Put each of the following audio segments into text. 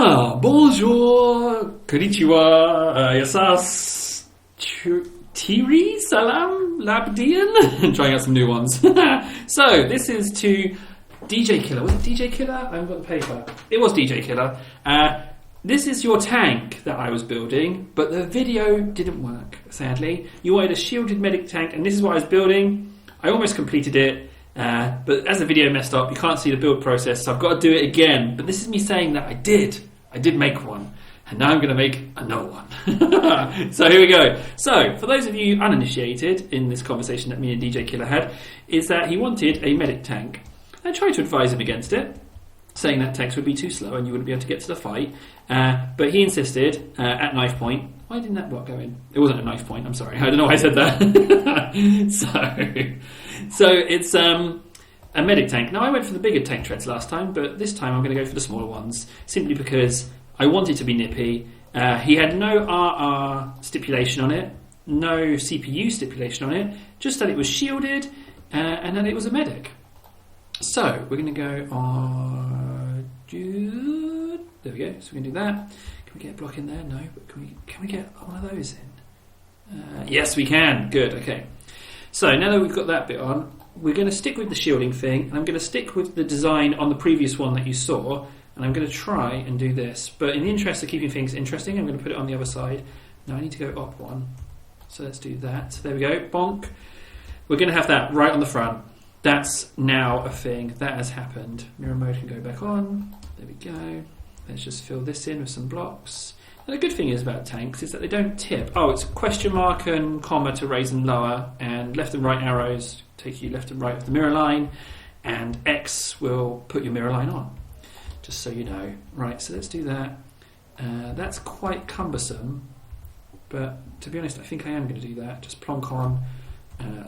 Bonjour, konnichiwa, yasas, tiri, salam, labdian. Trying out some new ones. So, this is to DJ Killer. Was it DJ Killer? I haven't got the paper. It was DJ Killer. This is your tank that I was building, but the video didn't work, sadly. You wanted a shielded medic tank, and this is what I was building. I almost completed it, but as the video messed up, you can't see the build process, so I've got to do it again. But this is me saying that I did make one, and now I'm going to make another one. So here we go. So, for those of you uninitiated in this conversation that me and DJ Killer had, is that he wanted a medic tank. I tried to advise him against it, saying that tanks would be too slow and you wouldn't be able to get to the fight. But he insisted, at knife point... Why didn't that block go in? It wasn't a knife point, I'm sorry. I don't know why I said that. So it's a medic tank. Now, I went for the bigger tank treads last time, but this time I'm going to go for the smaller ones, simply because I wanted to be nippy. He had no RR stipulation on it, no CPU stipulation on it, just that it was shielded, and that it was a medic. So, we're going to go on... There we go, so we can do that. Can we get a block in there? No, but can we get one of those in? Yes, we can. Good, okay. So, now that we've got that bit on, we're going to stick with the shielding thing, and I'm going to stick with the design on the previous one that you saw, and I'm going to try and do this. But in the interest of keeping things interesting, I'm going to put it on the other side. Now I need to go up one. So let's do that. There we go, bonk. We're going to have that right on the front. That's now a thing. That has happened. Mirror mode can go back on. There we go. Let's just fill this in with some blocks. And the good thing is about tanks is that they don't tip. Oh, it's question mark and comma to raise and lower, and left and right arrows take you left and right of the mirror line, and X will put your mirror line on, just so you know. Right, so let's do that. That's quite cumbersome, but to be honest, I think I am going to do that. Just plonk on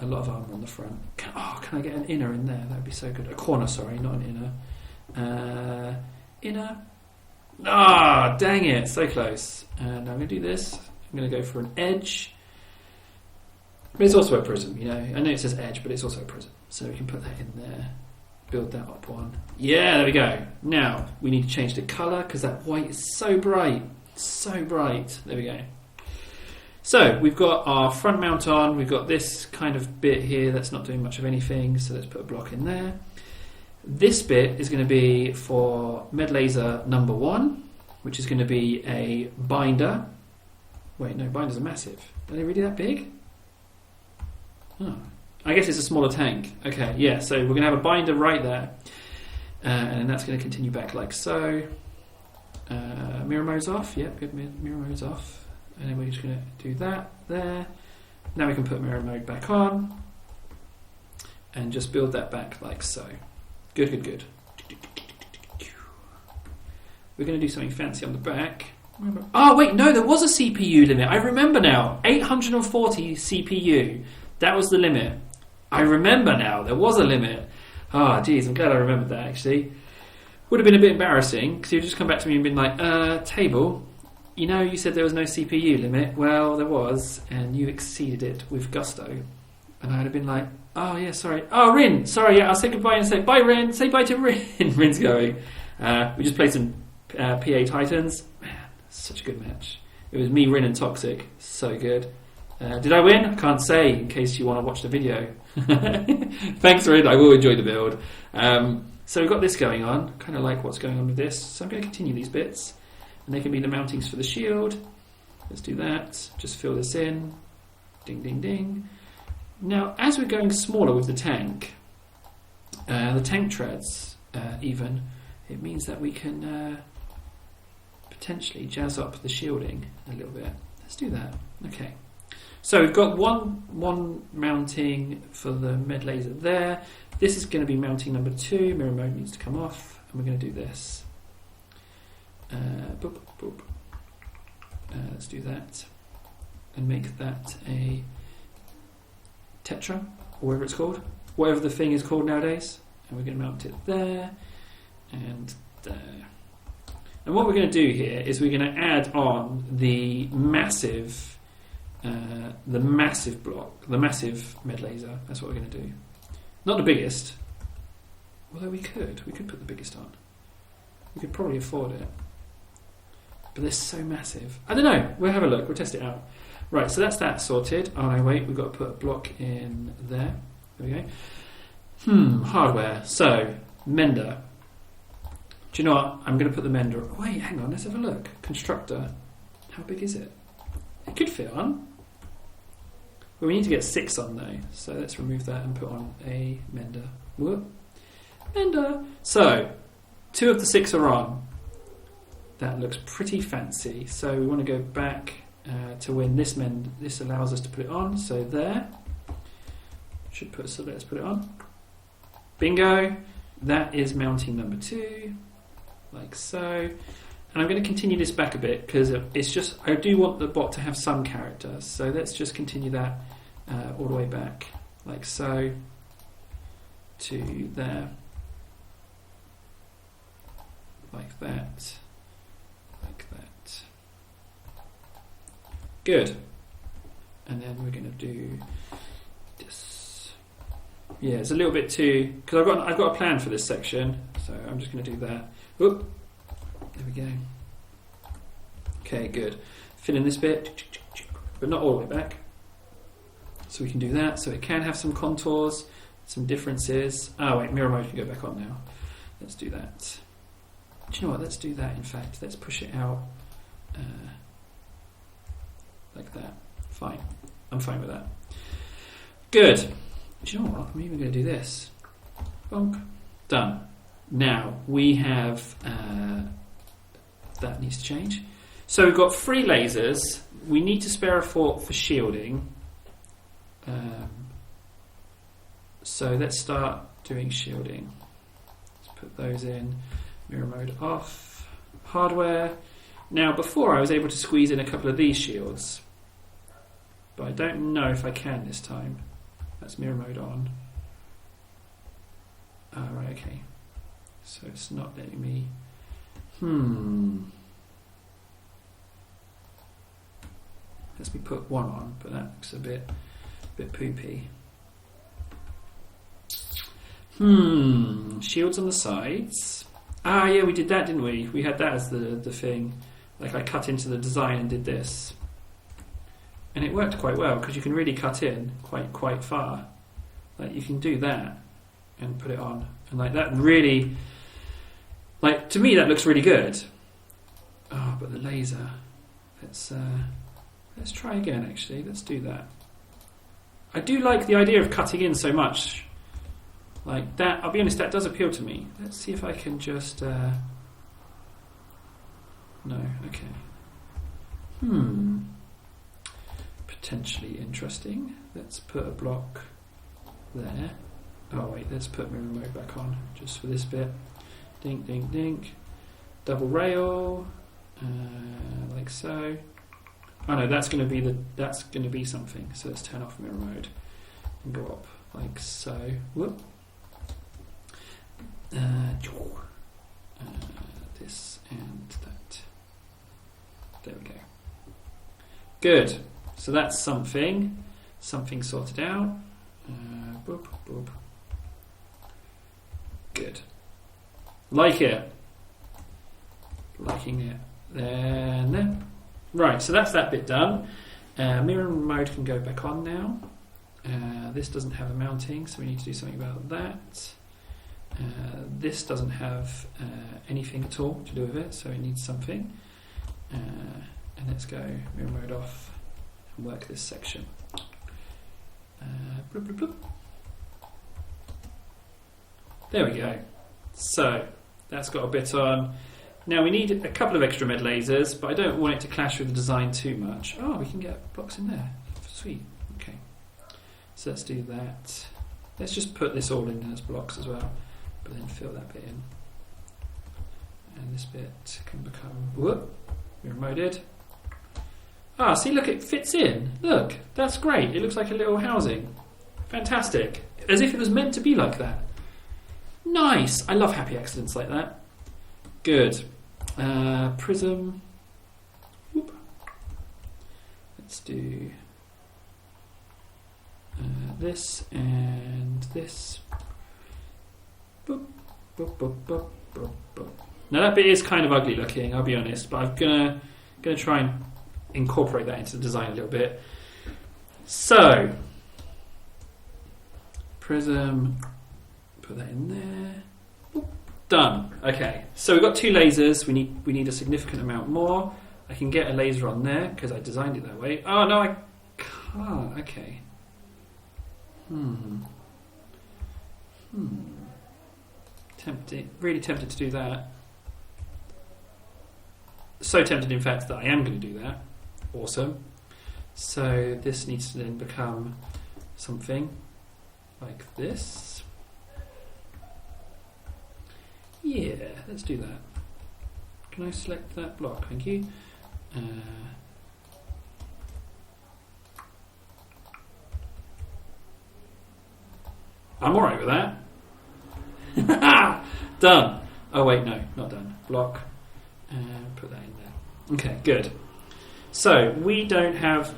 a lot of armour on the front. Can I get an inner in there? That would be so good. A corner, sorry, not an inner. Inner. Ah, dang it, so close. And I'm going to do this. I'm going to go for an edge. But it's also a prism, you know. I know it says edge, but it's also a prism. So we can put that in there. Build that up one. Yeah, there we go. Now, we need to change the colour because that white is so bright. So bright. There we go. So, we've got our front mount on. We've got this kind of bit here that's not doing much of anything. So let's put a block in there. This bit is going to be for med laser number 1, which is going to be a binder. Wait, no, binders are massive. Are they really that big? Oh. I guess it's a smaller tank. Okay, yeah, so we're going to have a binder right there. And that's going to continue back like so. Mirror mode's off. Yep, good, mirror mode's off. And then we're just going to do that there. Now we can put mirror mode back on. And just build that back like so. Good, good, good. We're going to do something fancy on the back. Oh, wait, no, there was a CPU limit. I remember now. 840 CPU. That was the limit. I remember now. There was a limit. Ah, geez, I'm glad I remembered that, actually. Would have been a bit embarrassing, because you'd just come back to me and been like, Table, you know you said there was no CPU limit. Well, there was, and you exceeded it with gusto. And I'd have been like, oh, yeah, sorry. Oh, Rin, sorry, yeah, I'll say goodbye and say, bye, Rin. Say bye to Rin. Rin's going. We just played some PA Titans. Man, such a good match. It was me, Rin, and Toxic. So good. Did I win? I can't say, in case you want to watch the video. Thanks, Rin. I will enjoy the build. So we've got this going on. Kind of like what's going on with this. So I'm going to continue these bits. And they can be the mountings for the shield. Let's do that. Just fill this in. Ding, ding, ding. Now, as we're going smaller with the tank treads even, it means that we can potentially jazz up the shielding a little bit. Let's do that. Okay. So we've got one mounting for the med laser there. This is going to be mounting number 2. Mirror mode needs to come off, and we're going to do this. Boop, boop. Let's do that and make that a Tetra, or whatever it's called, whatever the thing is called nowadays. And we're going to mount it there and there. And what we're going to do here is we're going to add on the massive block, the massive med laser. That's what we're going to do. Not the biggest, although we could put the biggest on. We could probably afford it. but they're so massive. I don't know. We'll have a look. We'll test it out. Right, so that's that sorted. Oh no, wait, we've got to put a block in there. There we go. Hardware. So, mender. Do you know what? I'm going to put the mender... Wait, hang on, let's have a look. Constructor. How big is it? It could fit on. Well, we need to get 6 on though. So let's remove that and put on a mender. Whoop. Mender. So, 2 of the 6 are on. That looks pretty fancy. So we want to go back to when this allows us to put it on. So there. So let's put it on. Bingo. That is mounting number 2. Like so. And I'm going to continue this back a bit because it's just, I do want the bot to have some character. So let's just continue that all the way back. Like so. To there. Like that. Like that. Good. And then we're going to do this. Yeah, it's a little bit too, because I've got a plan for this section, so I'm just going to do that. Oop. There we go. Okay, good. Fill in this bit, but not all the way back. So we can do that. So it can have some contours, some differences. Oh wait, mirror mode can go back on now. Let's do that. Do you know what? Let's do that. In fact, let's push it out like that. Fine. I'm fine with that. Good. Do you know what? I'm even going to do this. Bonk. Done. Now we have that needs to change. So we've got 3 lasers. We need to spare a fort for shielding. So let's start doing shielding. Let's put those in. Mirror mode off. Hardware. Now before I was able to squeeze in a couple of these shields, but I don't know if I can this time. That's mirror mode on. Oh, right, okay. So it's not letting me. Let's me put 1 on, but that looks a bit poopy. Shields on the sides. Ah, yeah, we did that, didn't we? We had that as the thing. Like I cut into the design and did this. And it worked quite well because you can really cut in quite far. Like you can do that and put it on. And like that really, like to me that looks really good. Oh, but the laser. Let's try again actually. Let's do that. I do like the idea of cutting in so much. Like that, I'll be honest, that does appeal to me. Let's see if I can just... No, okay. Potentially interesting. Let's put a block there. Oh wait, let's put mirror mode back on, just for this bit. Dink, dink, dink. Double rail, like so. Oh no, that's going to be something. So let's turn off mirror mode and go up like so. Whoop. This and that. There we go. Good. So that's something sorted out. Boop, boop. Good. Like it. Liking it. Then. Right, so that's that bit done. Mirror mode can go back on now. This doesn't have a mounting, so we need to do something about that. This doesn't have anything at all to do with it, so it needs something. And let's go mirror mode off and work this section. Bloop, bloop, bloop. There we go. So that's got a bit on. Now we need a couple of extra med lasers, but I don't want it to clash with the design too much. Oh, we can get blocks in there. Sweet. Okay. So let's do that. Let's just put this all in as blocks as well, but then fill that bit in. And this bit can become... Whoop. Mirror moded. Ah, see, look, it fits in. Look, that's great. It looks like a little housing. Fantastic. As if it was meant to be like that. Nice. I love happy accidents like that. Good. Prism. Whoop. Let's do this and this. Boop, boop, boop, boop, boop, boop. Now that bit is kind of ugly looking, I'll be honest, but I'm gonna try and incorporate that into the design a little bit. So, prism, put that in there. Oop, done. Okay, so we've got 2 lasers. We need a significant amount more. I can get a laser on there because I designed it that way. Oh no, I can't. Okay. Tempted. Really tempted to do that. So tempted, in fact, that I am going to do that. Awesome. So this needs to then become something like this. Yeah, let's do that. Can I select that block? Thank you. I'm alright with that. Done. Oh wait, no, not done. Block. Put that in there. Okay, good. So we don't have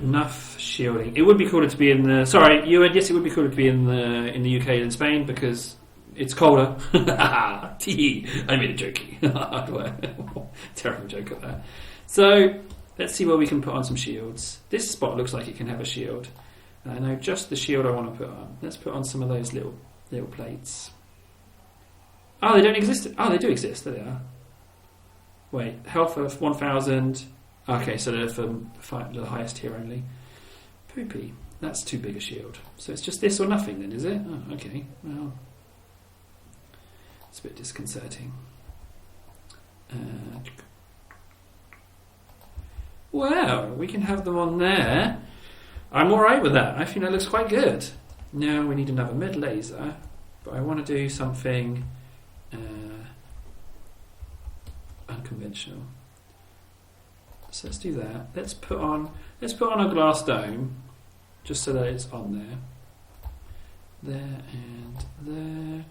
enough shielding. It would be cooler to be in the. Sorry, yes, it would be cooler to be in the UK than Spain because it's colder. I made a jokey. Terrible joke at that. So let's see where we can put on some shields. This spot looks like it can have a shield. I know just the shield I want to put on. Let's put on some of those little plates. Oh, they don't exist. Oh, they do exist. There they are. Wait, health of 1,000. Okay, so they're for the highest tier only. Poopy. That's too big a shield. So it's just this or nothing then, is it? Oh, okay. Well, it's a bit disconcerting. Well, we can have them on there. I'm alright with that. I think that looks quite good. Now we need another mid laser, but I want to do something unconventional. So let's do that. Let's put on a glass dome, just so that it's on there and there.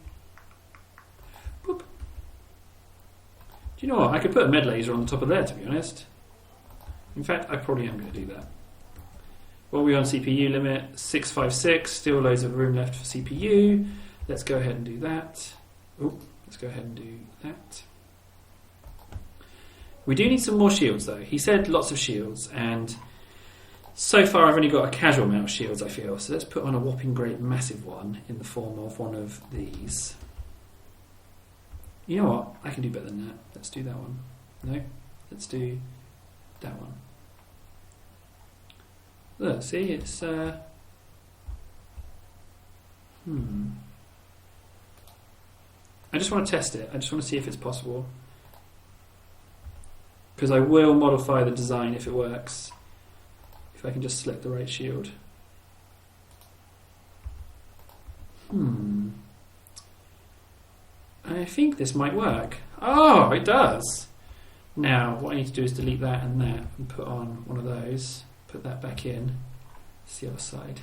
Boop. Do you know what? I could put a med laser on the top of there, to be honest. In fact, I probably am going to do that. What are we on CPU limit? 656. Still loads of room left for CPU. Let's go ahead and do that. Let's go ahead and do that. We do need some more shields, though. He said lots of shields, and so far I've only got a casual amount of shields, I feel. So let's put on a whopping great massive one in the form of one of these. You know what? I can do better than that. Let's do that one. No? Let's do that one. Look, see, it's I just want to test it. I just want to see if it's possible. Because I will modify the design if it works. If I can just select the right shield. I think this might work. Oh, it does. Now, what I need to do is delete that and put on one of those. Put that back in. It's the other side.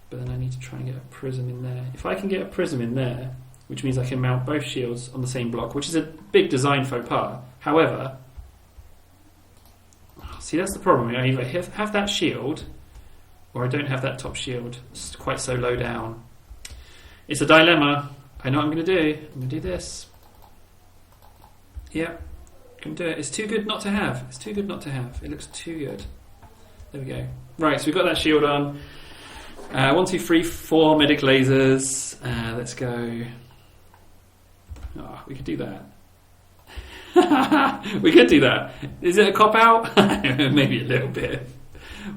But then I need to try and get a prism in there. If I can get a prism in there, which means I can mount both shields on the same block, which is a big design faux pas. However, see, that's the problem. I either have that shield, or I don't have that top shield. It's quite so low down. It's a dilemma. I know what I'm going to do. I'm going to do this. Yep. Can do it. It's too good not to have. It's too good not to have. It looks too good. There we go. Right, so we've got that shield on. 1, 2, 3, 4 medic lasers. Let's go. Oh, we could do that. We could do that. Is it a cop out? Maybe a little bit.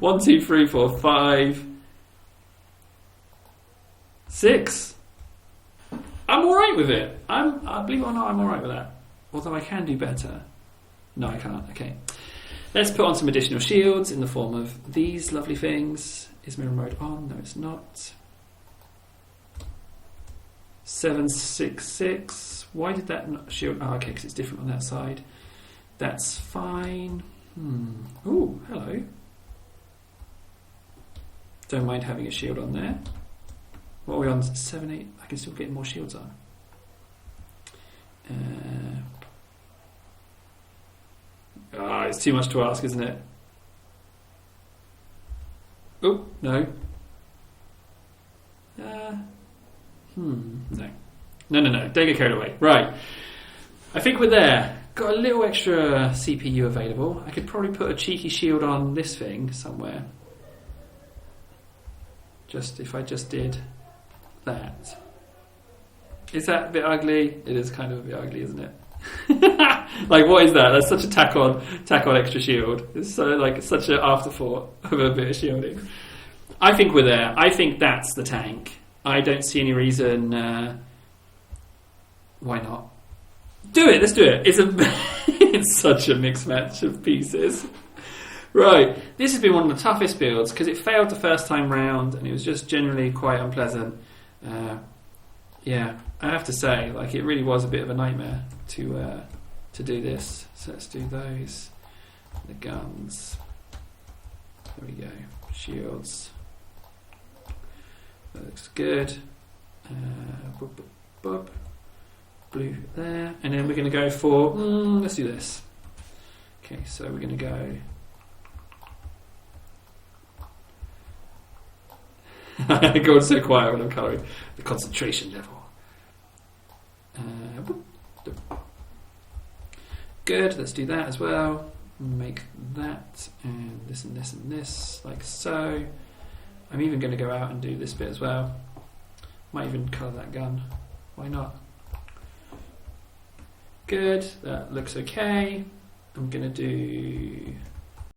1, 2, 3, 4, 5, 6. I'm alright with it. Believe it or not, I'm alright with that. Although I can do better. No, I can't. Okay. Let's put on some additional shields in the form of these lovely things. Is mirror mode on? No, it's not. 766. Why did that not shield? Oh, okay, because it's different on that side. That's fine. Ooh, hello. Don't mind having a shield on there. What are we on? 7, 8. I can still get more shields on. It's too much to ask, isn't it? Oh, no. No. No. don't get carried away. Right. I think we're there. Got a little extra CPU available. I could probably put a cheeky shield on this thing somewhere. Just if I just did that. Is that a bit ugly? It is kind of a bit ugly, isn't it? Like, what is that? That's such a tack on extra shield. It's so like such an afterthought of a bit of shielding. I think we're there. I think that's the tank. I don't see any reason. Why not? Do it. Let's do it. It's such a mixed match of pieces. Right. This has been one of the toughest builds because it failed the first time round and it was just generally quite unpleasant. Yeah, I have to say, like, it really was a bit of a nightmare to do this. So let's do those. The guns. There we go. Shields. That looks good. Boop, boop, boop. Blue there. And then we're going to go for... let's do this. Okay, so we're going to go... I go so quiet when I'm colouring. The concentration level. Good, let's do that as well. Make that and this and this and this, like so. I'm even going to go out and do this bit as well. Might even colour that gun. Why not? Good, that looks okay. I'm going to do